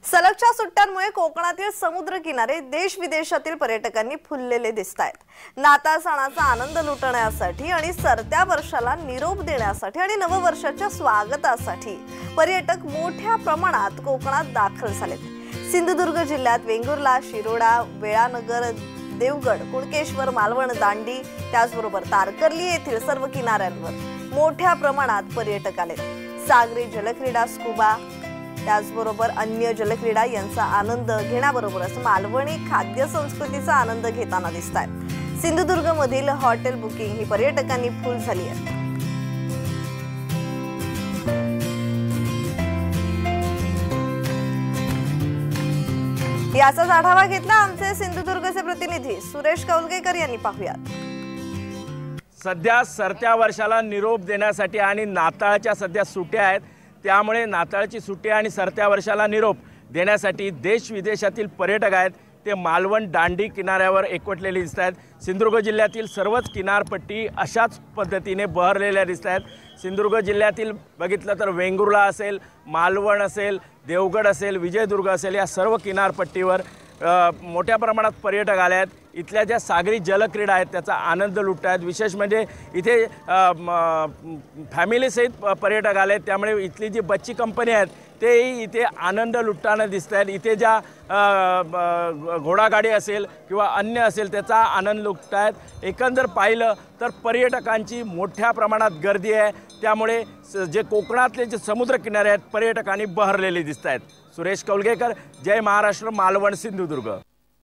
सलगच्या सुट्ट्यांमुळे कोकणातील समुद्र किनारे देश विदेशातील पर्यटकांनी फुललेले दिसतायत। नाताळ सणाचा आनंद लुटण्यासाठी आणि सरत्या वर्षाला निरोप देण्यासाठी आणि नववर्षाच्या स्वागतासाठी पर्यटक मोठ्या प्रमाणात कोकणात दाखल झालेत। सिंधुदुर्ग जिल्ह्यात वेंगुर्ला, शिरोडा, वेळानगर, देवगड, कुणकेश्वर, मालवण, दांडी त्याचबरोबर तारकर्ली येथील सर्व किनाऱ्यांवर मोठ्या प्रमाणात पर्यटक आलेत। सागरी जलक्रीडा, स्कुबा त्याचबरोबर अन्य जलक्रीडा यांचा आनंद घेण्याबरोबरच मालवणी खाद्य संस्कृतीचा आनंद घेताना दिसतात। सिंधुदुर्ग मधील हॉटेल बुकिंग ही पर्यटकांनी फुल झाली आहे। याचाच आढावा घेतला आमचे सिंधुदुर्गचे प्रतिनिधी सुरेश कौलगेकर यांनी। पाहूयात। सध्या सरत्या वर्षाला निरोप देण्यासाठी आणि नाताळच्या सध्या सुट्ट्या आहेत, त्यामुळे नाताळची सुट्टी आणि सरत्या वर्षाला निरोप देण्यासाठी देश विदेशातील पर्यटक आहेत ते मालवण दांडी किनाऱ्यावर एकवटलेले दिसत आहेत। सिंधुदुर्ग जिल्ह्यातील सर्वच किनारपट्टी अशाच पद्धतीने बहरलेल्या दिसत आहेत। सिंधुदुर्ग जिल्ह्यातील बघितलं तर वेंगुर्ला असेल, मालवण असेल, देवगड असेल, विजयदुर्ग असेल, या सर्व किनारपट्टीवर मोठ्या प्रमाणात पर्यटक आले आहेत। इथल्या ज्या सागरी जलक्रीडा आहेत त्याचा आनंद लुटत आहेत। विशेष म्हणजे इथे फॅमिलीसहित पर्यटक आले आहेत, त्यामुळे इथली जी बच्ची कंपनी आहेत तेही इथे आनंद लुटताना दिसत आहेत। इथे ज्या घोडागाडी असेल किंवा अन्य असेल त्याचा आनंद लुटत आहेत। एकंदर पाहिलं तर पर्यटकांची मोठ्या प्रमाणात गर्दी आहे, त्यामुळे जे कोकणातले जे समुद्रकिनारे आहेत पर्यटकांनी बहरलेले दिसत आहेत। सुरेश कौलगेकर, जय महाराष्ट्र, मालवण, सिंधुदुर्ग।